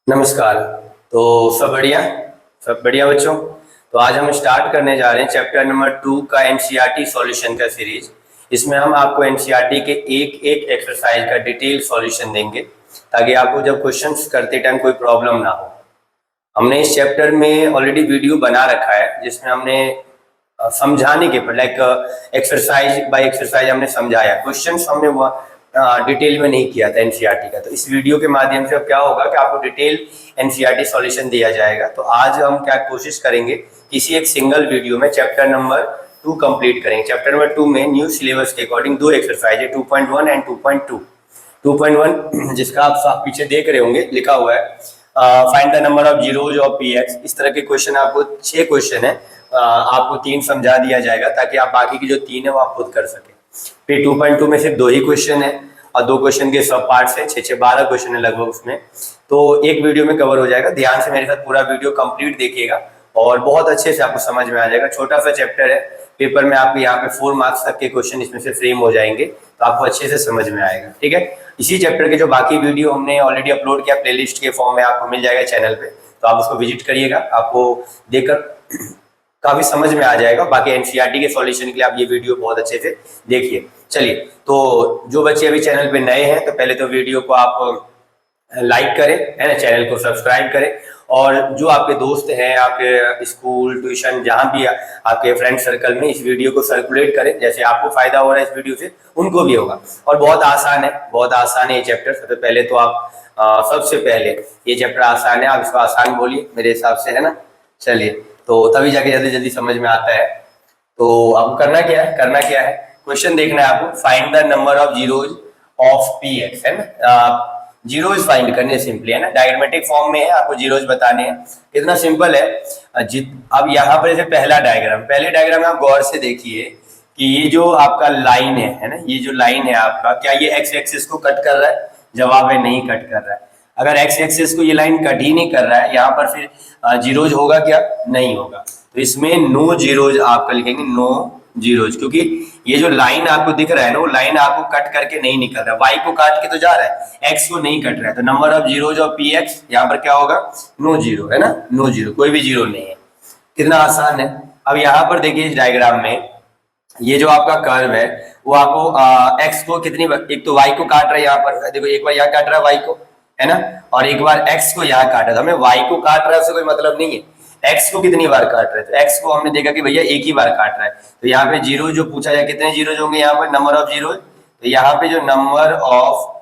नमस्कार। तो सब बढ़िया। सब बढ़िया बच्चों। तो आज हम स्टार्ट करने जा रहे हैं चैप्टर नंबर 2 का एनसीईआरटी सॉल्यूशन का सीरीज। इसमें हम आपको एनसीईआरटी के एक एक एक्सरसाइज का डिटेल सॉल्यूशन देंगे ताकि आपको जब क्वेश्चंस करते टाइम कोई प्रॉब्लम ना हो। हमने इस चैप्टर में ऑलरेडी वीडियो बना रखा है जिसमें हमने समझाने के पर लाइक एक्सरसाइज बाय एक्सरसाइज हमने समझाया, क्वेश्चंस हमने डिटेल में नहीं किया था एनसीईआरटी का। तो इस वीडियो के माध्यम से अब क्या होगा कि आपको डिटेल एनसीईआरटी सॉल्यूशन दिया जाएगा। तो आज हम क्या कोशिश करेंगे, किसी एक सिंगल वीडियो में चैप्टर नंबर 2 कंप्लीट करेंगे। चैप्टर नंबर 2 में न्यू सिलेबस के अकॉर्डिंग दो एक्सरसाइज है, 2.1 एंड 2.2। 2.1 जिसका आप पीछे देख रहे होंगे लिखा हुआ है find the number of zeros of px. इस तरह के क्वेश्चन आपको 6 क्वेश्चन है, आपको 3 समझा दिया जाएगा ताकि आप बाकी की जो 3 है वो आप खुद कर सके। फिर 2.2 में सिर्फ 2 ही क्वेश्चन है और 2 क्वेश्चन के सब पार्ट्स है, 6 12 क्वेश्चन है लगभग उसमें। तो एक वीडियो में कवर हो जाएगा। ध्यान से मेरे साथ पूरा वीडियो कंप्लीट देखिएगा और बहुत अच्छे से आपको समझ में आ जाएगा। छोटा सा चैप्टर है, पेपर में आपको यहाँ पे 4 मार्क्स तक के क्वेश्चन इसमें से फ्रेम हो जाएंगे, तो आपको अच्छे से समझ में आएगा। ठीक है। इसी चैप्टर के जो बाकी वीडियो हमने ऑलरेडी अपलोड किया प्लेलिस्ट के फॉर्म में, आपको मिल जाएगा चैनल पे, तो आप उसको विजिट करिएगा, आपको देखकर काफी समझ में आ जाएगा। बाकी एनसीईआरटी के सॉल्यूशन के लिए आप ये वीडियो बहुत अच्छे से देखिए। चलिए, तो जो बच्चे अभी चैनल पे नए हैं तो पहले तो वीडियो को आप लाइक करें, है ना, चैनल को सब्सक्राइब करें और जो आपके दोस्त हैं, आपके स्कूल ट्यूशन जहां भी आपके फ्रेंड सर्कल में इस वीडियो को सर्कुलेट करें। जैसे आपको फायदा हो रहा है इस वीडियो से, उनको भी होगा। और बहुत आसान है, बहुत आसान है ये चैप्टर। सबसे पहले तो आप सबसे पहले ये चैप्टर आसान है, आप इसको आसान बोलिए मेरे हिसाब से, है ना। चलिए, तो तभी जाके जल्दी जल्दी समझ में आता है। तो आपको करना क्या है, क्वेश्चन देखना है आपको। Find the number of zeros of P x, है ना। जीरोज फाइंड करने सिंपली, है ना, डायग्रामेटिक फॉर्म में है, आपको जीरोज बताने हैं। कितना सिंपल है। अब यहाँ पर जैसे पहले डायग्राम में आप गौर से देखिए कि ये जो आपका लाइन है ना, ये जो लाइन है आपका, क्या ये एक्स एक्सिस को कट कर रहा है? जवाब है नहीं कट कर रहा है। अगर एक्स एक्सिस को ये लाइन कट ही नहीं कर रहा है, यहाँ पर फिर जीरोज होगा क्या? नहीं होगा। तो इसमें नो जीरोज आपका लिखेंगे, नो जीरोज, क्योंकि ये जो लाइन आपको दिख रहा है ना, वो लाइन आपको कट करके नहीं निकल रहा है, वाई को काट के तो जा रहा है, एक्स को नहीं कट रहा है। तो number of zeros of P x यहाँ पर क्या होगा? नो जीरो, है ना, नो जीरो, कोई भी जीरो नहीं है। कितना आसान है। अब यहाँ पर देखिए इस डायग्राम में ये जो आपका कर्व है वो आपको एक्स को कितनी, एक तो वाई को काट रहा है, यहाँ पर देखो एक बार यहाँ काट रहा है वाई को, है ना, और एक बार एक्स को यहाँ काटा। तो हमें वाई को काट रहा है उससे कोई मतलब नहीं है, एक्स को कितनी बार काट रहा है। तो एक्स को हमने देखा कि भैया एक ही बार काट रहा है। तो यहाँ पे जीरो जो पूछा जाए, कितने जीरो होंगे यहाँ पर, नंबर ऑफ जीरो। तो यहाँ पे जो नंबर ऑफ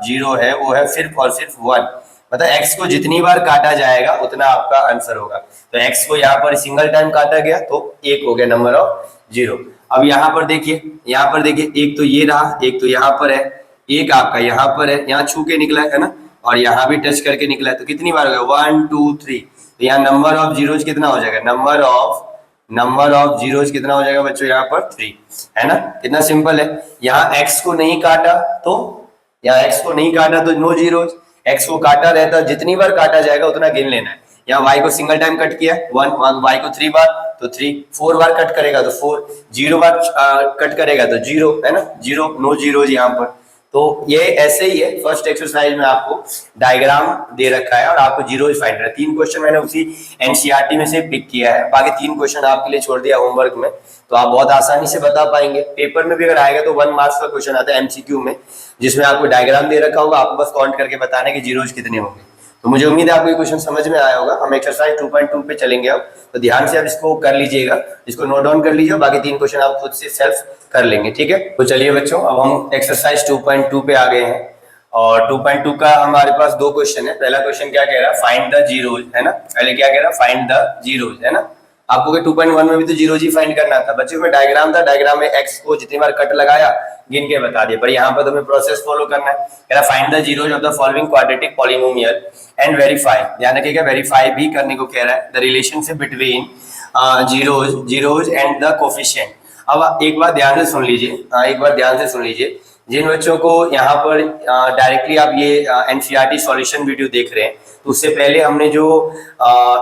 जीरो है वो है सिर्फ और सिर्फ 1। मतलब एक्स को जितनी बार काटा जाएगा उतना आपका आंसर होगा। तो एक्स को यहाँ पर सिंगल टाइम काटा गया तो 1 हो गया नंबर ऑफ जीरो। अब यहाँ पर देखिए, एक तो ये रहा, एक तो यहाँ पर है, एक आपका यहाँ पर है, यहाँ छू के निकला है ना, और यहाँ भी टच करके निकला है। तो कितनी बार हो गया? 1 2 3। तो यहाँ नंबर ऑफ जीरोज कितना हो जाएगा? नंबर ऑफ जीरोज कितना हो जाएगा बच्चों? यहाँ पर 3, है ना। कितना सिंपल है। यहाँ एक्स को नहीं काटा तो नो जीरोज। एक्स को काटा रहता, जितनी बार काटा जाएगा उतना गिन लेना है। यहाँ वाई को सिंगल टाइम कट किया 1, वाई को 3 बार तो 3, 4 बार कट करेगा तो 4, 0 बार कट करेगा तो 0, है ना, 0, नो जीरोज यहाँ पर। तो ये ऐसे ही है। फर्स्ट एक्सरसाइज में आपको डायग्राम दे रखा है और आपको जीरो फाइंड है। 3 क्वेश्चन मैंने उसी एनसीईआरटी में से पिक किया है, बाकी 3 क्वेश्चन आपके लिए छोड़ दिया होमवर्क में, तो आप बहुत आसानी से बता पाएंगे। पेपर में भी अगर आएगा तो 1 मार्क्स का क्वेश्चन आता है एमसीक्यू में, जिसमें आपको डायग्राम दे रखा होगा, आपको बस काउंट करके बताना है कि जीरोज कितने होंगे। तो मुझे उम्मीद है आपको ये क्वेश्चन समझ में आया होगा। हम एक्सरसाइज 2.2 पे चलेंगे अब, तो ध्यान से आप इसको कर लीजिएगा, इसको नोट डाउन कर लीजिए, बाकी 3 क्वेश्चन आप खुद से सेल्फ कर लेंगे। ठीक है। तो चलिए बच्चों, अब हम एक्सरसाइज 2.2 पे आ गए हैं और 2.2 का हमारे पास 2 क्वेश्चन है। पहला क्वेश्चन क्या कह रहा है? फाइंड द जीरोज, है ना। पहले क्या कह रहा है? फाइंड द जीरोज, है ना। आपको 2.1 में भी तो जीरोज ही फाइंड करना था बच्चों। में डायग्राम था, डायग्राम में एक्स को जितनी बार कट लगाया गिन के बता दिया, पर यहाँ पर तुम्हें प्रोसेस फॉलो करना है। कह रहा find the zeros of the following quadratic polynomial and verify, ध्यान रखिएगा वेरीफाई भी करने को कह रहा है, the relationship between zeros and the coefficient. अब एक बात ध्यान से सुन लीजिए, जिन बच्चों को यहाँ पर डायरेक्टली आप ये एनसीईआरटी सॉल्यूशन वीडियो देख रहे हैं, तो उससे पहले हमने जो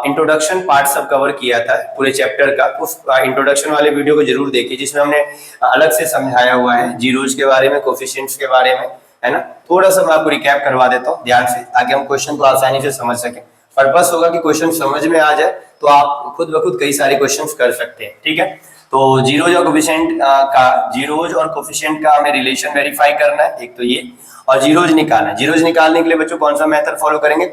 इंट्रोडक्शन पार्ट सब कवर किया था पूरे चैप्टर का, उस इंट्रोडक्शन वाले वीडियो को जरूर देखिए, जिसमें हमने अलग से समझाया हुआ है जीरोज के बारे में, कोफिशिएंट्स के बारे में, है ना। थोड़ा सा मैं आपको रिकैप करवा देता हूँ ध्यान से, ताकि हम क्वेश्चन को आसानी से समझ सकें। पर्पस होगा कि क्वेश्चन समझ में आ जाए तो आप खुद ब खुद कई सारे क्वेश्चंस कर सकते हैं, ठीक है। तो जीरोज और कोफिशिएंट का हमें रिलेशन वेरीफाई करना है, एक तो ये, और जीरोज निकालना है। जीरोज निकालने के लिए बच्चों कौन सा मेथड फॉलो करेंगे,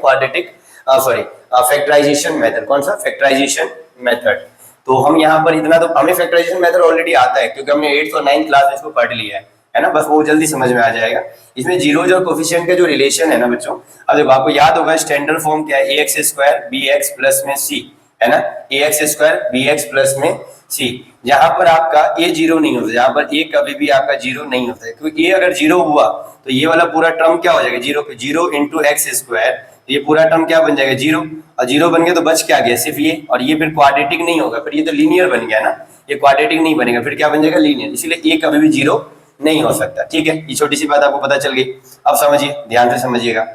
फैक्टराइजेशन मेथड। कौन सा, फैक्टराइजेशन मेथड। तो हम यहाँ पर इतना तो हमें फैक्टराइजेशन मेथड ऑलरेडी आता है, क्योंकि हमने 8th और 9th क्लास में इसको पढ़ लिया है ना, बस वो जल्दी समझ में आ जाएगा। इसमें जीरोज और कोफिशिएंट का जो रिलेशन है ना बच्चों, अब देखो आपको याद होगा स्टैंडर्ड फॉर्म क्या है, ax स्क्वायर bx प्लस में c, है ना, ax स्क्वायर bx प्लस में c। जहां पर आपका a जीरो नहीं होता, जहां पर a कभी भी आपका जीरो नहीं होता है, क्योंकि a अगर जीरो हुआ तो ये वाला पूरा टर्म क्या हो जाएगा, जीरो पे जीरो इंटू एक्स स्क्वायर, ये पूरा टर्म क्या बन जाएगा, जीरो, और जीरो बन गया तो बच क्या गया, सिर्फ ये, और ये फिर क्वाड्रेटिक नहीं होगा, फिर ये तो लीनियर बन गया ना, ये क्वाड्रेटिक नहीं बनेगा, फिर क्या बन जाएगा, लीनियर। इसीलिए a कभी भी जीरो नहीं हो सकता, ठीक है। ये छोटी सी बात आपको पता चल गई। अब समझिए, ध्यान से समझिएगा।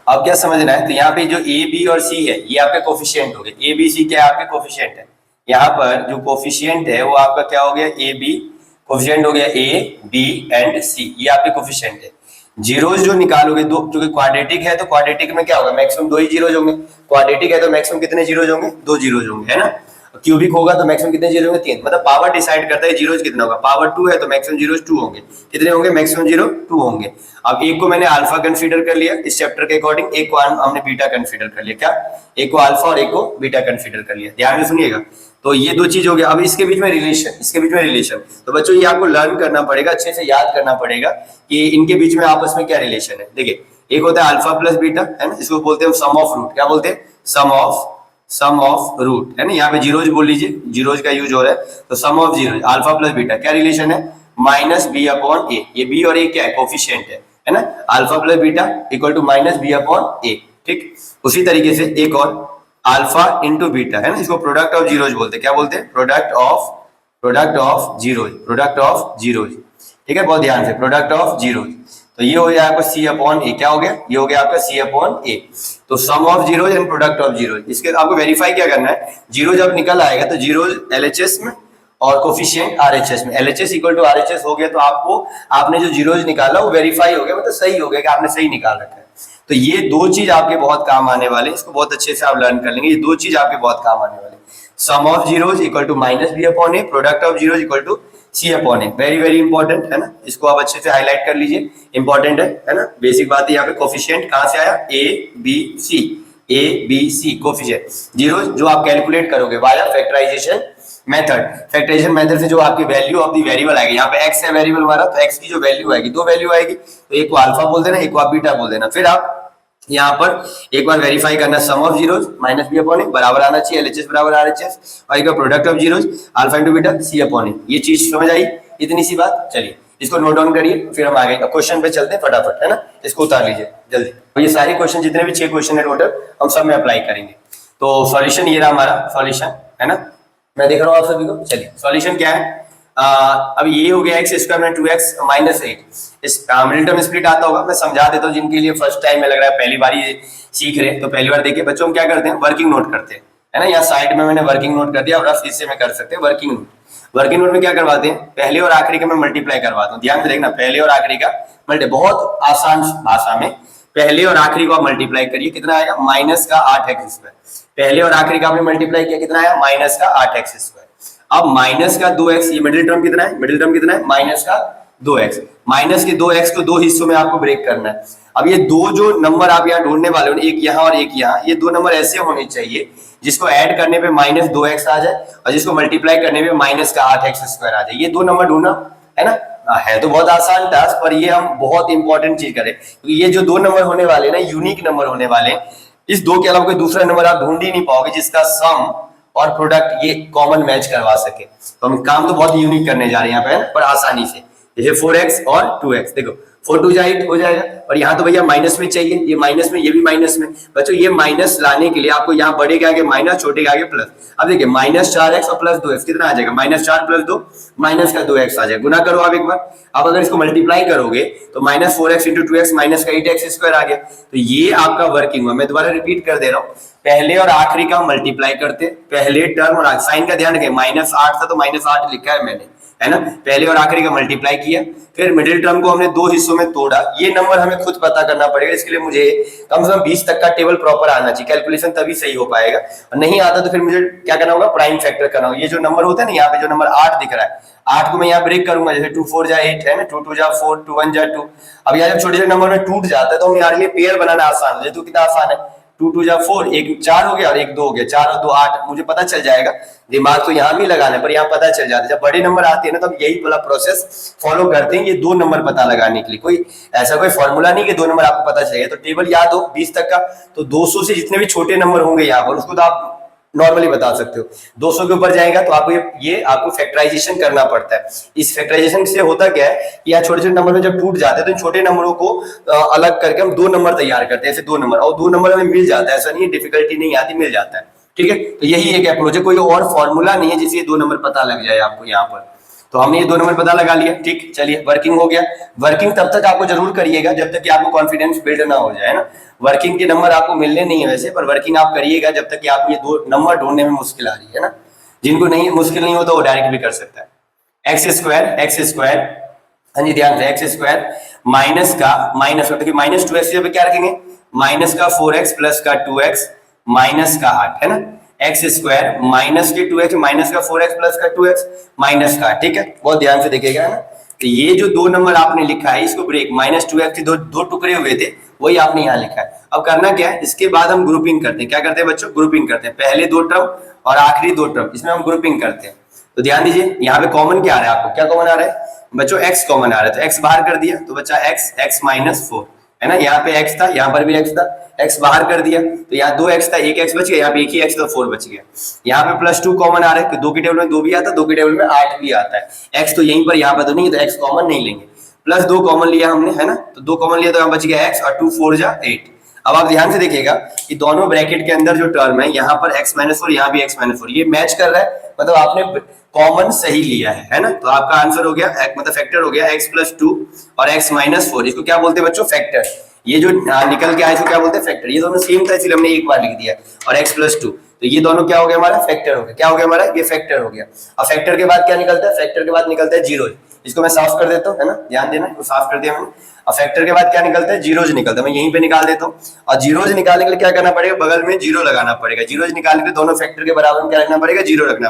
अब क्या समझना है, तो यहाँ पे जो ए बी और सी है ये आपके कोफिशिएंट हो गए। ए बी सी क्या है, आपके कोफिशिएंट है। यहाँ पर जो कोफिशिएंट है वो आपका क्या हो गया, ए बी, कोफिशिएंट हो गया ए बी एंड सी, ये आपके कोफिशिएंट है। जीरोज जो निकालोगे दो, क्योंकि क्वाड्रेटिक है तो क्वाड्रेटिक में क्या होगा, मैक्सिमम दो ही जीरोज होंगे। क्वाड्रेटिक है तो मैक्सिमम कितने जीरोज होंगे, दो जीरोज होंगे, है ना। क्यूबिक होगा तो मैक्सिमम कितने जीरो होंगे, तीन। मतलब पावर डिसाइड करता है जीरोज कितना होगा। पावर 2 है तो मैक्सिमम जीरोज 2 होंगे। कितने होंगे, मैक्सिमम जीरो 2 होंगे। अब एक को मैंने अल्फा कंसीडर कर लिया इस चैप्टर के अकॉर्डिंग, एक को हमने बीटा कंसीडर कर लिया। क्या, एक को अल्फा और एक को बीटा कंसीडर कर लिया। ध्यान से सुनिएगा। तो ये दो चीज हो गया। अब इसके बीच में रिलेशन, तो बच्चों ये आपको लर्न करना पड़ेगा, अच्छे से याद करना पड़ेगा कि इनके बीच में आपस में क्या रिलेशन है। देखिए, एक होता है अल्फा प्लस बीटा, है ना, इसको बोलते हैं सम ऑफ रूट। क्या बोलते हैं, सम ऑफ रूट, है ना। यहाँ पे जीरोज बोल लीजिए, जीरोज का यूज हो रहा है, तो sum of zeros alpha plus beta क्या रिलेशन है, माइनस बी अपॉन ए। ये बी और ए क्या है, कोफिशिएंट है ना। Alpha plus beta equal to minus b upon a, ठीक। उसी तरीके से एक और अल्फा इंटू बीटा, है ना, इसको प्रोडक्ट ऑफ जीरोज बोलते हैं। क्या बोलते हैं, प्रोडक्ट ऑफ जीरोज, ठीक है, बहुत ध्यान से, प्रोडक्ट ऑफ जीरोज। तो ये हो गया आपका सी अपॉन ए। क्या हो गया, ये हो गया आपका सी अपॉन ए। तो sum of zeros and product of zeros, इसके आपको वेरीफाई क्या करना है, जीरो जब निकल आएगा तो जीरोज एलएचएस में और कोफिशिएंट आरएचएस में। एलएचएस इक्वल टू आरएचएस हो गया तो आपने जो जीरोज निकाला वो वेरीफाई हो गया, मतलब सही हो गया कि आपने सही निकाल रखा है। तो ये दो चीज आपके बहुत काम आने वाले, इसको बहुत अच्छे से आप लर्न कर लेंगे। ये दो चीज आपके बहुत काम आने वाले, sum of zeros equal to minus b upon a, product of zeros equal to c upon a. Very very important, है ना, इसको आप अच्छे से हाईलाइट कर लीजिए, इंपॉर्टेंट है ना। बेसिक बात है यहाँ पे। कोफिशिएंट कहां से आया, A B C coefficient zeros जो आप कैलकुलेट करोगे वाया फैक्टराइजेशन मेथड से जो आपकी वैल्यू ऑफ द वेरिएबल आएगी। यहाँ पे x है वेरिएबल हमारा, तो x की जो वैल्यू आएगी, दो वैल्यू आएगी, तो एक को अल्फा बोल देना, एक को आप बीटा बोल देना। फिर आप यहाँ पर एक बार वेरीफाई करना, sum of zeros minus b upon a बराबर आना चाहिए एलएचएस बराबर आरएचएस, और एक product of zeros alpha into beta c upon a. ये चीज समझ आई, इतनी सी बात। चलिए इसको नोट डाउन करिए, फिर हम आगे क्वेश्चन पे चलते हैं फटाफट, है ना। इसको उतार लीजिए जल्दी। तो ये सारे क्वेश्चन जितने भी 6 क्वेश्चन है टोटल, हम सब में अप्लाई करेंगे। तो सॉल्यूशन ये रहा हमारा सॉल्यूशन, है ना, मैं देख रहा हूँ आप सभी को। चलिए सॉल्यूशन क्या है, अब ये हो गया एक्स स्क्वायर में 2x माइनस 8। इस मिडिल टर्म स्प्लिट आता होगा, मैं समझा देता हूँ जिनके लिए फर्स्ट टाइम में लग रहा है, पहली बार ये सीख रहे हैं। तो पहली बार देखिए बच्चों, हम क्या करते हैं, वर्किंग नोट करते हैं, है ना। यहाँ साइड में मैंने वर्किंग नोट कर दिया, और रफ हिस्से में कर सकते हैं वर्किंग नोट। वर्किंग नोट में क्या करवाते हैं, पहले और आखिरी का मैं मल्टीप्लाई करवाता हूँ। ध्यान से देखना, पहले और आखिरी का मल्टी, बहुत आसान भाषा में पहले और आखिरी को आप मल्टीप्लाई करिए, कितना आएगा, माइनस का 8x स्क्वायर। पहले और आखिरी का आपने मल्टीप्लाई किया, कितना आया, माइनस का 8x स्क्वायर। अब माइनस का 2x, ये मिडिल टर्म कितना है, माइनस का 2x। माइनस के 2x को दो हिस्सों में आपको ब्रेक करना है। अब ये दो जो नंबर आप यहाँ ढूंढने वाले हो, एक यहाँ और एक यहाँ, ये दो नंबर ऐसे होने चाहिए जिसको ऐड करने पे माइनस 2x आ जाए, और जिसको मल्टीप्लाई करने पे माइनस का 8x स्क्वायर आ जाए। ये दो नंबर ढूंढना, है ना। है तो बहुत आसान टास्क, पर ये हम बहुत इंपॉर्टेंट चीज करें, क्योंकि ये जो दो नंबर होने वाले ना, यूनिक नंबर होने वाले। इस दो के अलावा कोई दूसरा नंबर आप ढूंढ ही नहीं पाओगे जिसका सम और प्रोडक्ट ये कॉमन मैच करवा सके। तो हम काम तो बहुत यूनिक करने जा रहे हैं यहाँ पे, पर आसानी से। जैसे 4x और 2x, देखो 4 2 8 हो जाएगा, और यहाँ तो भैया माइनस में चाहिए, ये माइनस में, ये भी माइनस में। बच्चों ये माइनस लाने के लिए आपको यहाँ बड़े के आगे माइनस, छोटे के आगे प्लस। अब देखिए माइनस 4x और प्लस 2x कितना आ जाएगा, माइनस 4 प्लस 2 माइनस का 2x आ जाएगा। गुना करो आप एक बार। अब अगर इसको मल्टीप्लाई करोगे तो minus 4x into 2x minus का 8x स्क्वायर आ गया। तो ये आपका वर्किंग हुआ। मैं दोबारा रिपीट कर दे रहा हूँ, पहले और आखिरी का मल्टीप्लाई करते, पहले टर्म और साइन का ध्यान रखें। -8 था तो -8 लिखा है मैंने, है ना, पहले और आखिरी का मल्टीप्लाई किया, फिर मिडिल टर्म को हमने दो हिस्सों में तोड़ा। ये नंबर हमें खुद पता करना पड़ेगा, इसके लिए मुझे कम से कम 20 तक का टेबल प्रॉपर आना चाहिए, कैलकुलेशन तभी सही हो पाएगा। और नहीं आता तो फिर मुझे क्या करना होगा, प्राइम फैक्टर करना होगा। ये जो नंबर होता है ना, यहाँ पे जो नंबर 8 दिख रहा है, 8 को मैं यहाँ ब्रेक करूंगा, जैसे 2 4 जा 8 है ना, 2 2 जा 4, 2 1 जा 2। अब यहाँ जब छोटे छोटे नंबर में टूट जाता है तो हम यहाँ लिए पेयर बनाना आसान है। तो कितना आसान है, 2 2 जा 4, एक 4 हो गया और एक 2 हो गया, 4 और 2 8, मुझे पता चल जाएगा। दिमाग तो यहाँ भी लगाना है पर यहाँ पता चल जाता है। जब बड़े नंबर आते हैं ना, तब यही वाला प्रोसेस फॉलो करते हैं, ये 2 नंबर पता लगाने के लिए। कोई ऐसा कोई फॉर्मूला नहीं कि 2 नंबर आपको पता चलेगा। तो टेबल याद हो 20 तक का, तो 200 से जितने भी छोटे नंबर होंगे यहाँ पर, उसको तो आप नॉर्मली बता सकते हो। 200 के ऊपर जाएगा तो आपको ये आपको फैक्टराइजेशन करना पड़ता है। इस फैक्टराइजेशन से होता क्या है कि यहाँ छोटे छोटे नंबर में जब टूट जाते हैं तो इन छोटे नंबरों को अलग करके हम 2 नंबर तैयार करते हैं, ऐसे 2 नंबर, और 2 नंबर हमें मिल जाता है, ऐसा नहीं है डिफिकल्टी नहीं आती, मिल जाता है। ठीक है, तो यही एक अप्रोच है, कोई और फॉर्मूला नहीं है जिससे 2 नंबर पता लग जाए आपको यहाँ पर। तो हमने ये 2 नंबर पता लगा लिया। ठीक, चलिए वर्किंग हो गया। वर्किंग तब तक आपको जरूर करिएगा जब तक कि आपको कॉन्फिडेंस बिल्ड ना हो जाए ना। वर्किंग के नंबर आपको मिलने नहीं है वैसे, पर वर्किंग आप करिएगा जब तक कि आपको ये 2 नंबर ढूंढने में मुश्किल आ रही है ना। जिनको नहीं मुश्किल नहीं होता वो डायरेक्ट भी कर सकता है। एक्स स्क्वायर, हाँ जी ध्यान से, एक्स स्क्वायर माइनस का माइनस 2x पे क्या रखेंगे, माइनस का 4x प्लस का 2x माइनस का 8 है ना। एक्स स्क्वायर माइनस के 2x माइनस का 4x प्लस का 2x माइनस का, ठीक है, बहुत ध्यान से देखिएगा ना। तो ये जो 2 नंबर आपने लिखा है इसको ब्रेक, माइनस 2x के दो टुकड़े हुए थे, वही आपने यहाँ लिखा है। अब करना क्या है, इसके बाद हम ग्रुपिंग करते हैं। क्या करते हैं बच्चों, ग्रुपिंग करते हैं। पहले 2 टर्म और आखिरी 2 टर्म, इसमें हम ग्रुपिंग करते हैं। तो ध्यान दीजिए यहाँ पे कॉमन क्या आ रहा है, आपको क्या कॉमन आ रहा है बच्चों, x कॉमन आ रहा है। तो x बाहर कर दिया तो बच्चा x माइनस 4 है ना। यहाँ पे x था, यहाँ पर भी x था, x बाहर कर दिया तो यहाँ 2x था, एक x बच गया, यहाँ पे एक ही x था, 4 बच गया। यहाँ पे प्लस 2 कॉमन आ रहा है, 2 की टेबल में 2 भी आता है, 2 की टेबल में 8 भी आता है। x तो यहीं पर, यहाँ पर तो नहीं, तो x कॉमन नहीं लेंगे। प्लस 2 कॉमन लिया हमने है ना, तो 2 कॉमन लिया तो यहाँ बच गया x, और 2 4 जा 8। अब आप ध्यान से देखिएगा कि दोनों ब्रैकेट के अंदर जो टर्म है, यहाँ पर x माइनस 4, यहाँ भी x माइनस 4, ये मैच कर रहा है, मतलब आपने कॉमन सही लिया है ना। तो आपका आंसर हो गया, मतलब फैक्टर हो गया x प्लस 2 और x माइनस 4। इसको क्या बोलते हैं बच्चों, फैक्टर। ये जो निकल के आया इसको क्या बोलते हैं, फैक्टर। ये दोनों सेम था इसलिए हमने एक बार लिख दिया, और x प्लस 2, तो ये दोनों क्या हो गया हमारा, फैक्टर हो गया। क्या हो गया हमारा, ये फैक्टर हो गया। अब फैक्टर के बाद क्या निकलता है, फैक्टर के बाद निकलता है जीरो। इसको मैं साफ कर देता हूँ है ना, ध्यान देना, इसको साफ कर दिया मैंने। अब फैक्टर के बाद क्या निकलता है, जीरोज निकलता है, मैं यहीं पे निकाल देता हूँ। और जीरोज निकालने के लिए क्या करना पड़ेगा, बगल में जीरो लगाना पड़ेगा। जीरोज निकालने के लिए दोनों फैक्टर के बराबर में क्या रखना पड़ेगा, जीरो रखना।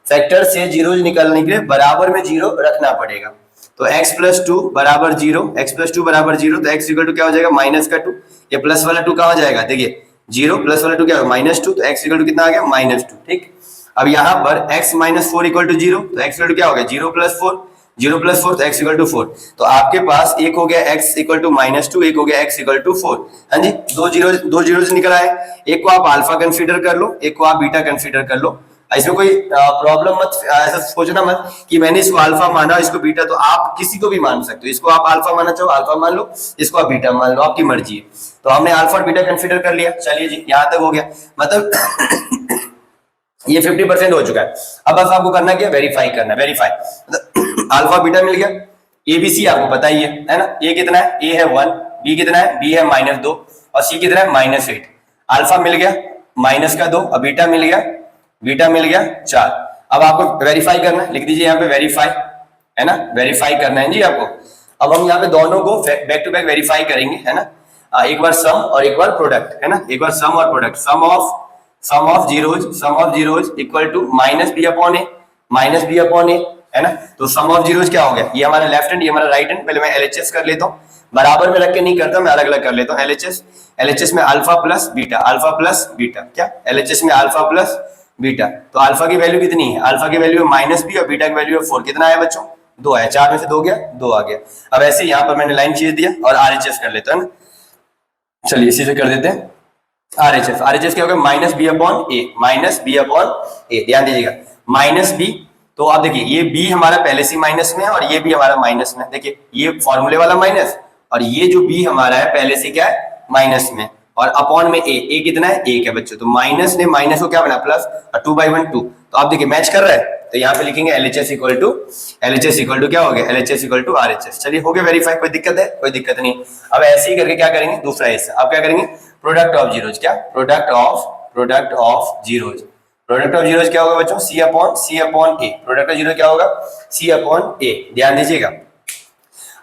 फैक्टर से जीरोज निकालने के लिए बराबर में जीरो रखना पड़ेगा। तो x प्लस 2 बराबर जीरो, x प्लस 2 बराबर जीरो, तो x इक्वल टू क्या हो जाएगा, माइनस का 2। ये प्लस वाला 2 कहाँ जाएगा, देखिए जीरो प्लस वाला 2 क्या होगा, माइनस 2, तो x इक्वल टू कितना आ गया, माइनस 2। ठीक, अब यहाँ पर x minus 4 equal to zero, तो x इक्वल टू क्या हो गया, जीरो प्लस 4, जीरो प्लस 4, तो x इक्वल टू 4। तो आपके पास एक हो गया x इक्वल टू माइनस 2, एक हो गया x इक्वल टू 4। हाँ जी, दो जीरो निकल आए। एक को आप अल्फा कंसीडर कर लो, एक को आप बीटा कंसीडर कर लो। इसमें कोई प्रॉब्लम मत, ऐसा सोचना मत कि मैंने इसको अल्फा माना इसको बीटा, तो आप किसी को भी मान सकते हो। इसको आप अल्फा माना चाहो अल्फा मान लो, इसको आप बीटा मान लो, आपकी मर्जी है। तो हमने अल्फा और बीटा कंसीडर कर लिया। चलिए जी, यहाँ तक हो गया, मतलब ये 50% हो चुका है। अब बस आपको करना क्या, वेरीफाई करना, वेरीफाई अल्फा बीटा मिल गया। एबीसी आपको पता ही है ना, ए कितना है, ए है 1, बी कितना है, बी है माइनस 2, और सी कितना है, माइनस 8। अल्फा मिल गया माइनस का 2, और बीटा मिल गया 4। अब आपको वेरीफाई करना है, लिख दीजिए यहाँ पे वेरीफाई, है ना, वेरीफाई करना है जी आपको। अब हम यहाँ पे दोनों को बैक टू बैक वेरीफाई करेंगे, है ना। एक बार सम और एक बार प्रोडक्ट, है ना, एक बार सम और product. Sum of zeros equal to minus b upon a, है ना। तो सम ऑफ जीरोज क्या हो गया, ये हमारा लेफ्ट हैंड, ये हमारा राइट हैंड। पहले मैं एलएचएस कर लेता हूँ, बराबर में रख के नहीं करता, मैं अलग अलग कर लेता हूँ। एलएचएस में अल्फा प्लस बीटा, क्या एलएचएस में अल्फा प्लस बीटा। तो अल्फा की वैल्यू कितनी है, अल्फा की वैल्यू है माइनस बी, और बीटा की वैल्यू है 4। कितना आया बच्चों, 2 आया। 4 में से 2 गया, 2 आ गया। अब ऐसे यहाँ पर मैंने लाइन खींच दिया और आरएचएस कर लेता है ना। चलिए इसी से कर देते हैं आरएचएस क्या होगा, माइनस बी अपॉन ए। ध्यान दीजिएगा, माइनस बी, तो आप देखिए ये बी हमारा पहले से माइनस में है, और ये भी हमारा माइनस में। देखिए ये फॉर्मूले वाला माइनस, और ये जो बी हमारा है पहले से क्या है, माइनस में, और अपॉन में ए कितना है, 1 है बच्चों। तो माइनस ने माइनस को क्या बना, प्लस, और 2/1 2। तो आप देखिए मैच कर रहा है, तो यहाँ पे लिखेंगे एलएचएस इक्वल टू क्या हो गया, एलएचएस इक्वल टू आरएचएस। चलिए हो गया वेरीफाई, कोई दिक्कत है, कोई दिक्कत नहीं। अब ऐसे ही करके क्या करेंगे, दूसरा हिस्सा आप क्या करेंगे, प्रोडक्ट ऑफ जीरोज, क्या product of zeros. Product of zeros क्या होगा बच्चों, सी upon a. Product of zero क्या होगा, सी अपॉन ए, ध्यान दीजिएगा।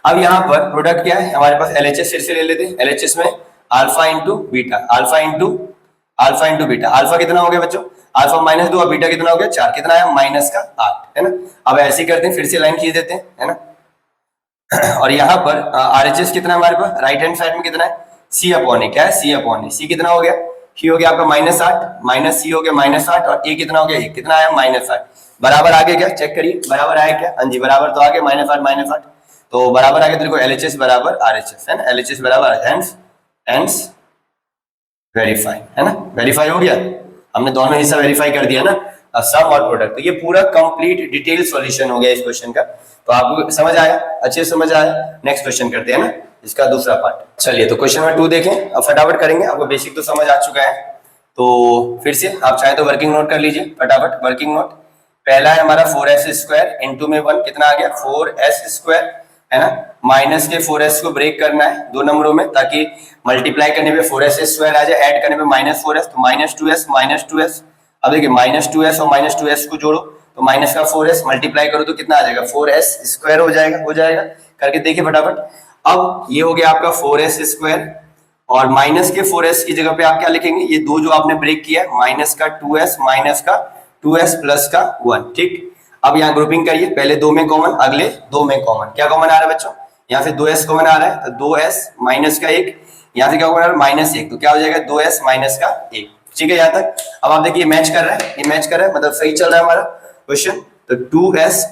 अब यहाँ पर प्रोडक्ट क्या है हमारे पास, एलएचएस फिर से ले लेते हैं। एलएचएस में alpha into beta, alpha into beta. Alpha कितना हो गया बच्चों, अल्फा -2 और बीटा कितना हो गया 4, कितना आया -8, है ना। अब ऐसे ही करते हैं, फिर से लाइन खींच देते हैं, है ना। और यहाँ पर आरएचएस कितना है हमारे पास, राइट हैंड साइड में कितना है, सी अपॉन ए। क्या है, सी अपॉन ए। सी कितना हो गया, सी हो गया आपका -8, माइनस सी हो गया -8, और ए कितना हो गया, कितना आया -8। बराबर आ गया क्या, चेक करिए बराबर आया क्या, हाँ जी बराबर तो आ गया, -8, तो बराबर आ गया। तेरे को एलएचएस बराबर आरएचएस, है ना, एलएचएस बराबर हेंस वेरीफाई, है ना, वेरीफाई हो गया। हमने दोनों हिस्सा वेरीफाई कर दिया ना, सम और प्रोडक्ट। तो ये पूरा कंप्लीट डिटेल सॉल्यूशन हो गया इस क्वेश्चन का। तो आपको समझ आया, अच्छे से समझ आया। नेक्स्ट क्वेश्चन करते हैं ना, इसका दूसरा पार्ट। चलिए तो क्वेश्चन नंबर 2 देखें, अब फटाफट करेंगे, आपको बेसिक तो समझ आ चुका है। तो फिर से आप चाहे तो वर्किंग नोट कर लीजिए फटाफट, वर्किंग नोट। पहला है हमारा 4s² इंटू में 1 कितना आ गया 4s², है ना। माइनस के 4s को ब्रेक करना है दो नंबरों में, ताकि मल्टीप्लाई करने पे 4s² आ जाए, ऐड करने पे -4s, तो -2s। अब देखिए -2s और -2s को जोड़ो तो माइनस का 4s, मल्टीप्लाई करो तो कितना आ जाएगा 4s² हो जाएगा। करके देखिए फटाफट। अब ये हो गया आपका 4s² और माइनस के 4s की जगह पे आप क्या लिखेंगे, ये दो जो आपने ब्रेक किया माइनस का 2s प्लस का 1, ठीक। अब यहाँ ग्रुपिंग करिए, पहले 2 में कॉमन, अगले 2 में कॉमन। क्या कॉमन आ रहा है बच्चों, यहाँ से 2s कॉमन आ रहा है, तो 2s माइनस का 1, यहाँ से क्या कॉमन आ रहा है -1, तो क्या हो जाएगा 2s माइनस का 1, ठीक है यहाँ तक। अब आप देखिए मैच कर रहा है, ये मैच कर रहा है, मतलब सही चल रहा है हमारा क्वेश्चन। तो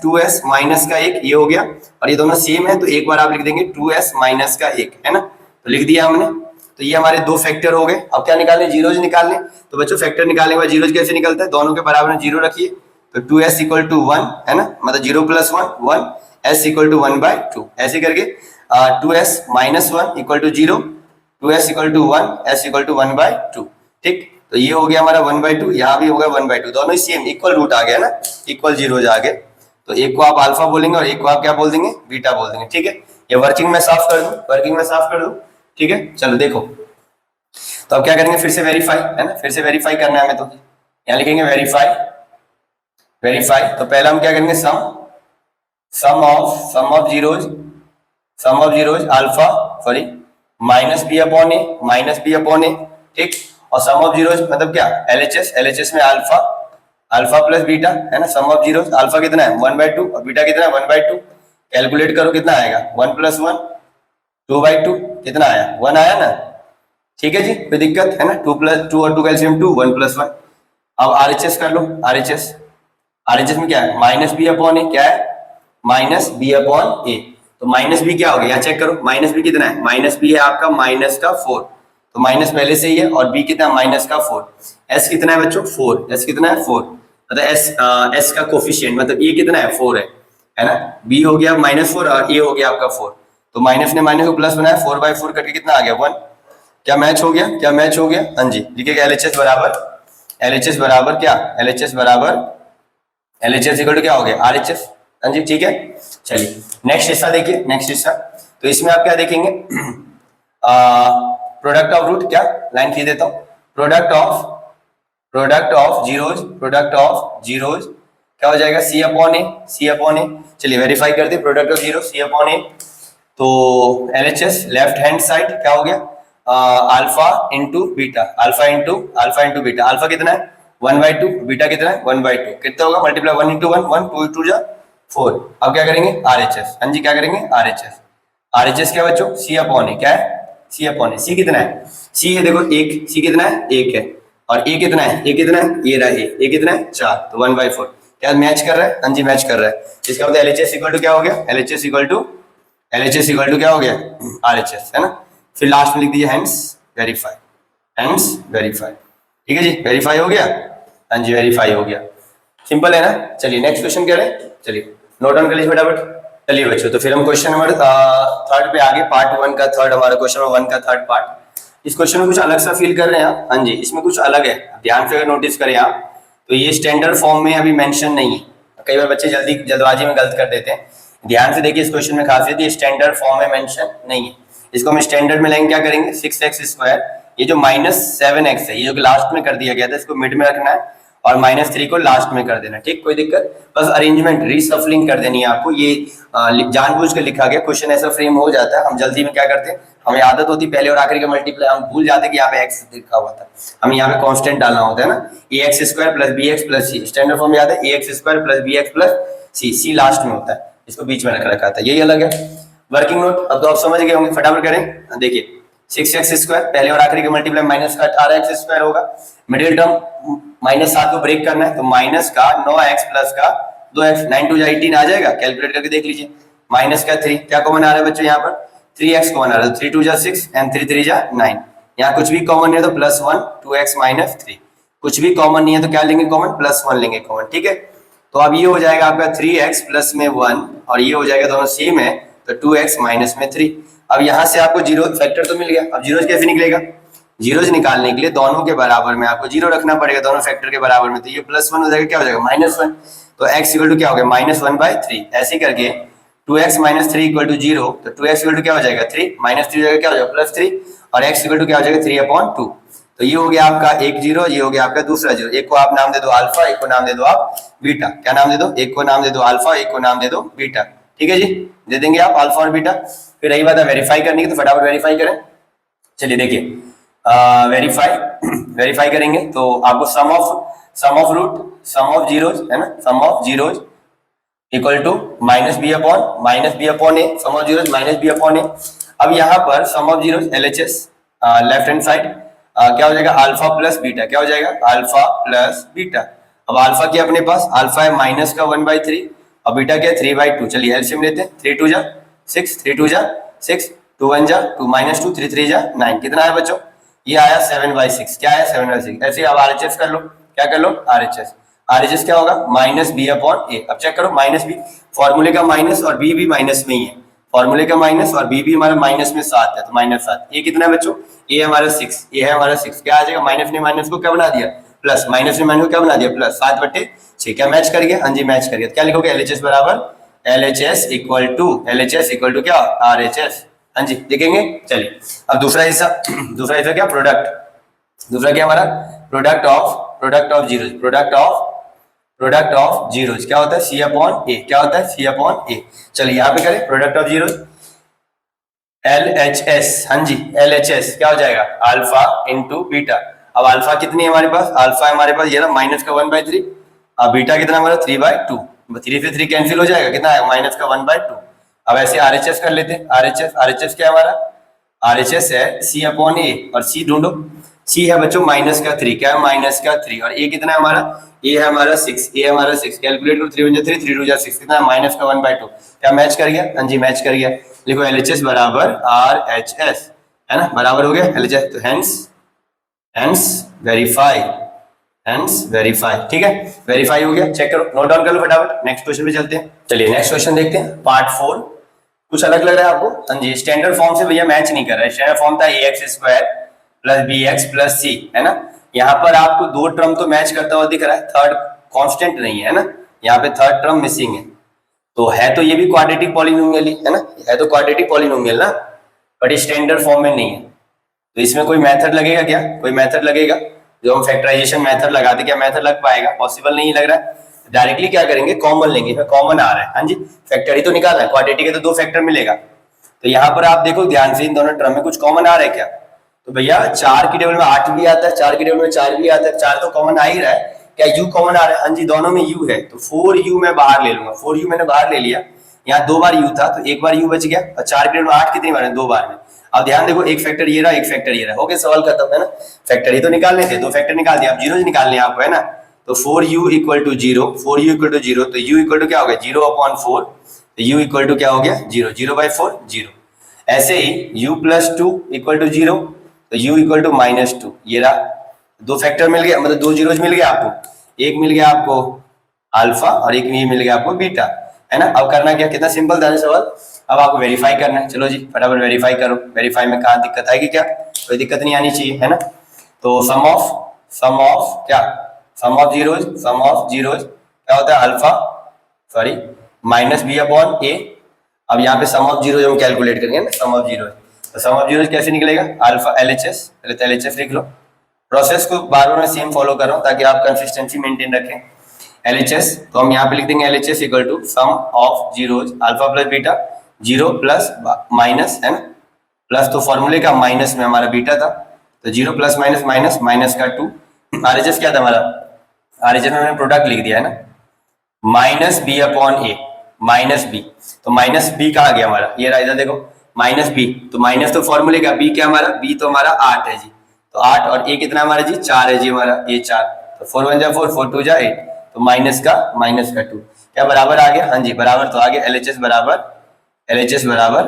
2s माइनस का 1 ये हो गया, और ये दोनों सेम है तो एक बार आप लिख देंगे 2s माइनस का 1, है ना। तो लिख दिया हमने। तो ये हमारे दो फैक्टर हो गए। अब क्या निकालने, जीरोज निकालने। तो बच्चों फैक्टर निकालने के बाद जीरोज कैसे निकलता है, दोनों के बराबर में जीरो रखिए, तो 2s इक्वल टू 1, है ना, मतलब 0 + 1 1, s इक्वल टू 1/2, ऐसे करके 2s - 1 equal to 0, 2s equal to 1, s equal to 1/2, ठीक। तो ये हो गया हमारा 1/2, यहाँ भी होगा 1/2, दोनों ही सेम इक्वल रूट आ गया ना, इक्वल जीरोज आ गए। तो एक को आप अल्फा बोलेंगे और एक को आप क्या बोल देंगे, बीटा बोल देंगे, ठीक है। ये वर्किंग में साफ कर दूं, ठीक है। चलो देखो, तो अब क्या करेंगे, फिर से वेरीफाई, है ना, फिर से वेरीफाई करना है हमें। तो यहाँ लिखेंगे वेरीफाई। तो पहला हम क्या करेंगे, sum of zeros alpha -b upon a, ठीक। और सम ऑफ जीरोज मतलब क्या, एलएचएस में अल्फा प्लस बीटा, है ना। सम ऑफ जीरोज अल्फा कितना है 1/2 और बीटा कितना है 1/2, कैलकुलेट करो कितना आएगा 1 + 1 2/2, कितना आया 1 आया ना, ठीक है जी, कोई दिक्कत है ना। 2 + 2 और 2 कैल्सियम 2, 1 + 1। अब आरएचएस कर लो, आरएचएस में क्या है -b अपॉन ए, क्या है -b अपॉन ए। तो -b क्या हो गया, यहाँ चेक करो, -b कितना है, -b है आपका -4, तो माइनस पहले से ही है, और b कितना -4। s कितना है बच्चों 4, s कितना है 4, मतलब s का कोफिशिएंट मतलब a कितना है 4 है ना। b हो गया -4 और a हो गया आपका 4, तो माइनस ने माइनस को प्लस बनाया, 4/4 करके कितना आ गया 1। क्या मैच हो गया, हाँ जी। लिखिएगा एलएचएस बराबर क्या, एलएचएस इक्वल टू क्या हो गया आरएचएस, हाँ जी, ठीक है। चलिए नेक्स्ट हिस्सा देखिए, तो इसमें आप क्या देखेंगे, प्रोडक्ट ऑफ रूट, क्या लाइन खींच देता हूं, प्रोडक्ट ऑफ जीरोज क्या हो जाएगा सी अपॉन ए। चलिए वेरीफाई करते हैं, product of zero c upon a. तो एलएचएस लेफ्ट हैंड साइड क्या हो गया, alpha into beta, alpha into beta. Alpha कितना है 1/2, बीटा कितना है 1/2, कितना होगा मल्टीप्लाई 1 × 1 1, 2 × 2 = 4। अब क्या करेंगे आरएचएस, हाँ जी क्या करेंगे आरएचएस क्या बच्चों सी अपॉन ए, क्या है सी अपॉन ए। सी कितना है, सी है देखो 1, सी कितना है 1 है, और ए कितना है, ये रहा ए कितना है 4, तो 1/4। क्या मैच कर रहा है, हाँ जी मैच कर रहा है। इसका मतलब एलएचएस इक्वल टू क्या हो गया, एलएचएस इक्वल टू क्या हो गया आरएचएस, है ना। फिर लास्ट में लिख दीजिए हेंस वेरीफाई, ठीक है जी, वेरीफाई हो गया, हाँ जी वेरीफाई हो गया, सिंपल है ना। चलिए नेक्स्ट क्वेश्चन क्या है, चलिए नोट डाउन कर लीजिए फटाफट। चलिए बच्चों, तो फिर हम क्वेश्चन नंबर 3 पे आगे, पार्ट 1 का थर्ड, हमारा क्वेश्चन नंबर 1 का थर्ड पार्ट। इस क्वेश्चन में कुछ अलग सा फील कर रहे हैं आप, हाँ जी, इसमें कुछ अलग है, ध्यान से अगर नोटिस करें आप, तो ये स्टैंडर्ड फॉर्म में अभी मेंशन नहीं है। कई बार बच्चे जल्दबाजी में गलत कर देते हैं, ध्यान से देखिए, इस क्वेश्चन में खासियत ये स्टैंडर्ड फॉर्म में मेंशन नहीं है। इसको हम स्टैंडर्ड में लेंगे, क्या करेंगे 6x², ये जो -7x है, ये जो लास्ट में कर दिया गया था, इसको मिड में रखना है, और -3 को लास्ट में कर देना, ठीक, कोई दिक्कत, बस अरेंजमेंट रीसफलिंग कर देनी है आपको। ये जानबूझ के लिखा गया, क्वेश्चन ऐसा फ्रेम हो जाता है, हम जल्दी में क्या करते हैं, हमें आदत होती है पहले और आखिरी का मल्टीप्लाई, हम भूल जाते हैं कि यहाँ पे x लिखा हुआ था, हमें यहाँ पे कांस्टेंट डालना होता है ना, ax² + bx + c, standard form याद है, ax² + bx + c, c last में होता है, इसको बीच में रखा था, यही अलग है। वर्किंग नोट अब तो आप समझ गए होंगे, फटाफट करें, देखिए 6x² पहले और आखिरी का मल्टीप्लाई -18x² होगा, मिडिल टर्म -7 को ब्रेक करना है, तो माइनस का 9x प्लस का 2x, 9 2 18 आ जाएगा, कैलकुलेट करके देख लीजिए, माइनस का 3, क्या कॉमन आ रहा है बच्चों यहाँ पर, 3x कॉमन आ रहा है, 3 2 6 एंड 3 3 9, यहाँ कुछ भी कॉमन नहीं है तो +1 2x - 3, कुछ भी कॉमन नहीं है तो क्या लेंगे कॉमन, +1 लेंगे कॉमन, ठीक है। तो अब ये हो जाएगा आपका 3x प्लस में 1 और ये हो जाएगा दोनों सेम है, तो 2x माइनस में 3। अब यहाँ से आपको जीरो फैक्टर तो मिल गया, अब जीरोज कैसे निकलेगा, जीरोज निकालने के लिए दोनों के बराबर में आपको जीरो रखना पड़ेगा, दोनों फैक्टर के बराबर में, तो ये +1 हो जाएगा, क्या हो जाएगा -1, तो x इक्वल टू क्या हो गया -1/3, ऐसे करके 2x - 3 = 0, तो 2x इक्वल टू क्या हो जाएगा 3, -3 हो जाएगा क्या हो जाएगा +3 और x इक्वल टू क्या हो जाएगा 3/2। तो ये हो गया आपका एक जीरो, ये हो गया आपका दूसरा जीरो, एक को आप नाम दे दो अल्फा, एक को नाम दे दो आप बीटा, क्या नाम दे दो, एक को नाम दे दो अल्फा, एक को नाम दे दो बीटा, ठीक है जी, दे देंगे आप अल्फा और बीटा। फिर रही बात है वेरीफाई करने की, तो फटाफट वेरीफाई करें, चलिए देखिए वेरीफाई करेंगे तो आपको sum of root sum of zeros है ना, sum of zeros equal to -b upon a, sum of zeros -b/a। अब यहाँ पर sum of zeros LHS left hand side क्या हो जाएगा अल्फा प्लस बीटा, क्या हो जाएगा अल्फा प्लस बीटा। अब अल्फा क्या अपने पास, अल्फा है -1/3 और बीटा क्या 3/2, चलिए एलसीएम लेते हैं, 3 2 जा 6, 3 2 जा 6, 2 1 जा 2 -2, 3 3 जा 9, कितना है बच्चों, ये आया 7/6, क्या है 7/6। ऐसे आप RHS कर लो, क्या कर लो RHS क्या होगा -b/a। अब चेक करो -b, फॉर्मूले का माइनस और b भी माइनस में ही है, फॉर्मूले का माइनस और b भी हमारा माइनस में 7 है, तो -7, ये कितना है बच्चों, ये हमारा 6, ये है हमारा 6, क्या आ जाएगा माइनस ने माइनस को क्या बना दिया प्लस, माइनस ने माइनस को क्या बना दिया प्लस, 7/6, क्या मैच कर गया, हाँ जी मैच कर गया, क्या लिखोगे LHS बराबर LHS इक्वल टू क्या RHS, हाँ जी लिखेंगे। चलिए अब दूसरा हिस्सा क्या प्रोडक्ट, दूसरा क्या हमारा प्रोडक्ट ऑफ जीरोज क्या होता है C/A, क्या होता है C/A। चलिए यहाँ पे करें प्रोडक्ट ऑफ जीरोज LHS, हाँ जी LHS क्या हो जाएगा अल्फा इंटू बीटा। अब अल्फा कितनी है हमारे पास, अल्फा है हमारे पास ये ना -1/3, अब बीटा कितना हमारा 3/2, 3 से 3 कैंसिल हो जाएगा, कितना है -1/2। अब ऐसे RHS कर लेते हैं, RHS क्या है हमारा, RHS है C/A और C ढूंढो, C है बच्चों -3, क्या है -3 और A कितना है हमारा, A है हमारा 6, A है हमारा 6, कैलकुलेट करो 3 1 3 3 2 6, कितना है -1/2, क्या मैच कर गया, हाँ जी मैच कर गया। लिखो LHS बराबर RHS, है ना, बराबर हो गया LHS, तो हेंस वेरीफाई, ठीक है वेरीफाई हो गया, चेक करो नोट डाउन कर लो फटाफट, नेक्स्ट क्वेश्चन पे चलते हैं। चलिए नेक्स्ट क्वेश्चन देखते हैं, पार्ट 4, कुछ अलग लग रहा है आपको, हाँ जी स्टैंडर्ड फॉर्म से भैया मैच नहीं कर रहा है, स्टैंडर्ड फॉर्म था ax² + bx + c, है ना, यहाँ पर आपको दो टर्म तो मैच करता हुआ दिख रहा है, थर्ड कांस्टेंट नहीं है ना, यहाँ पे थर्ड टर्म मिसिंग है, तो है तो ये भी क्वाड्रेटिक पॉलिनोमियल ही है ना, है तो क्वाड्रेटिक पॉलिनोमियल ना, बट स्टैंडर्ड फॉर्म में नहीं है, तो इसमें कोई मेथड लगेगा क्या, कोई मेथड लगेगा, जो हम फैक्टराइजेशन मेथड लगाते, क्या मेथड लग पाएगा, पॉसिबल नहीं लग रहा है। डायरेक्टली क्या करेंगे कॉमन लेंगे, कॉमन आ रहा है, हाँ जी फैक्टर ही तो निकालना है, क्वाड्रेटिक है तो 2 फैक्टर मिलेगा, तो यहाँ पर आप देखो ध्यान से इन दोनों टर्म में कुछ कॉमन आ रहा है क्या, तो भैया 4 की टेबल में 8 भी आता है, 4 की टेबल में 4 भी आता है, 4 तो कॉमन आ ही रहा है, क्या u कॉमन आ रहा है, हाँ जी दोनों में u है, तो 4u मैं बाहर ले लूंगा, 4u मैंने बाहर ले लिया, यहाँ 2 बार u था तो एक बार u बच गया, और 4 की टेबल में 8 कितनी बार है 2 बार में। अब ध्यान देखो एक फैक्टर ये रहा, एक फैक्टर ये रहा, हो गया सवाल खत्म, है ना, फैक्टर ही तो निकालने थे, 2 फैक्टर निकाल दिया, अब जीरोज निकालने आपको, है ना, तो 4u equal to 0, 4u equal to 0, तो u इक्वल टू क्या हो गया 0/4, तो u इक्वल टू क्या हो गया 0, 0/4 0। ऐसे ही u + 2 इक्वल टू 0, तो u इक्वल टू -2, ये रहा, 2 फैक्टर मिल गया, मतलब 2 जीरोज मिल गया आपको, एक मिल गया आपको अल्फा और एक मिल गया आपको बीटा, है ना। अब करना क्या, कितना सिंपल था सवाल, अब आपको वेरीफाई करना है, चलो जी फटाफट वेरीफाई करो, वेरीफाई में कहाँ दिक्कत आएगी, क्या कोई दिक्कत नहीं आनी चाहिए, है ना। तो सम ऑफ जीरोज क्या होता है अल्फा -b/a। अब यहाँ पे सम ऑफ जीरोज हम कैलकुलेट करेंगे ना, सम ऑफ जीरोज, तो सम ऑफ जीरोज कैसे निकलेगा, अल्फा LHS, पहले तो LHS लिख लो, प्रोसेस को बार बार मैं सेम फॉलो कर रहा हूँ ताकि आप कंसिस्टेंसी मेंटेन रखें। LHS तो हम यहाँ पे लिख देंगे LHS equal to sum of zeros alpha plus beta, zero plus minus है ना, प्लस तो फॉर्मूले का माइनस में हमारा बीटा था, तो zero plus minus minus minus का 2। RHS क्या था हमारा, RHS में हमने प्रोडक्ट लिख दिया है ना, माइनस बी अपॉन ए, माइनस बी, तो माइनस बी कहाँ गया हमारा, ये रहा इधर देखो माइनस बी, तो माइनस तो फॉर्मूले का, बी क्या हमारा, बी तो हमारा 8 है जी, तो 8 और ए कितना हमारा जी 4 है जी हमारा, ये 4, तो 4 1 जा 4, 4 2 जा 8, तो माइनस का 2 क्या बराबर आ गया, हाँ जी बराबर, तो आ गया LHS बराबर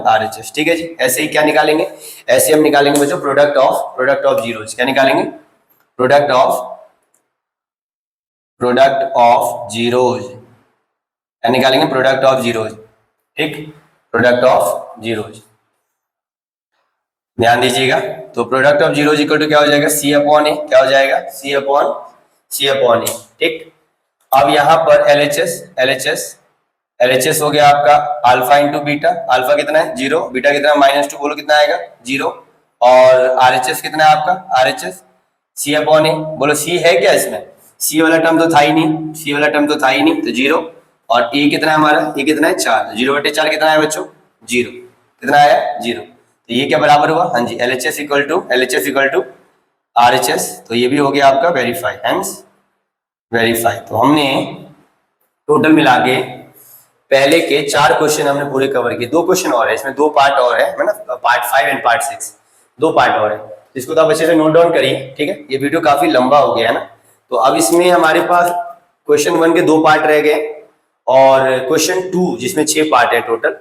RHS। ठीक है जी, ऐसे ही क्या निकालेंगे, ऐसे हम निकालेंगे बच्चों प्रोडक्ट ऑफ जीरोज, क्या निकालेंगे, प्रोडक्ट ऑफ जीरोज, क्या निकालेंगे, प्रोडक्ट ऑफ जीरोज। ठीक, प्रोडक्ट ऑफ जीरोज ध्यान दीजिएगा, तो product of zeros equal to क्या हो जाएगा, C अपॉन ए, क्या हो जाएगा, C अपॉन ए। ठीक, अब यहाँ पर LHS हो गया आपका अल्फा इंटू बीटा, अल्फा कितना है 0, बीटा कितना है -2, बोलो कितना आएगा 0, और RHS कितना है आपका, RHS C अपॉन ए, बोलो C है क्या इसमें, C वाला टर्म तो था ही नहीं, तो 0, और ए कितना है हमारा, ये कितना है 4, 0/4 कितना है बच्चों 0, कितना आया 0, तो ये क्या बराबर हुआ, हाँ जी LHS इक्वल टू RHS, तो ये भी हो गया आपका वेरीफाई, हेंस वेरीफाई। तो हमने टोटल मिला के पहले के 4 क्वेश्चन हमने पूरे कवर किए, 2 क्वेश्चन और है इसमें, 2 पार्ट और है ना, पार्ट 5 एंड पार्ट 6, 2 पार्ट और है, इसको तो आप अच्छे से नोट डाउन करिए। ठीक है, ये वीडियो काफी लंबा हो गया है ना, तो अब इसमें हमारे पास क्वेश्चन 1 के 2 पार्ट रह गए और क्वेश्चन 2 जिसमें 6 पार्ट है टोटल,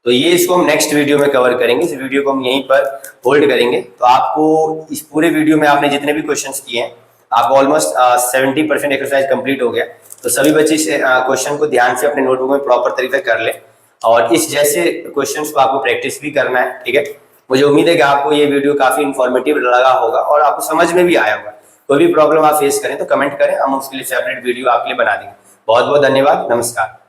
तो ये इसको हम नेक्स्ट वीडियो में कवर करेंगे, इस वीडियो को हम यहीं पर होल्ड करेंगे। तो आपको इस पूरे वीडियो में आपने जितने भी क्वेश्चंस किए हैं, आपको ऑलमोस्ट 70% एक्सरसाइज कंप्लीट हो गया, तो सभी बच्चे इस क्वेश्चन को ध्यान से अपने नोटबुक में प्रॉपर तरीके से कर ले, और इस जैसे क्वेश्चंस को आपको प्रैक्टिस भी करना है। ठीक है, मुझे उम्मीद है कि आपको ये वीडियो काफी इन्फॉर्मेटिव लगा होगा और आपको समझ में भी आया होगा। कोई भी प्रॉब्लम आप फेस करें तो कमेंट करें, हम उसके लिए सेपरेट वीडियो आपके लिए बना देंगे। बहुत बहुत धन्यवाद, नमस्कार।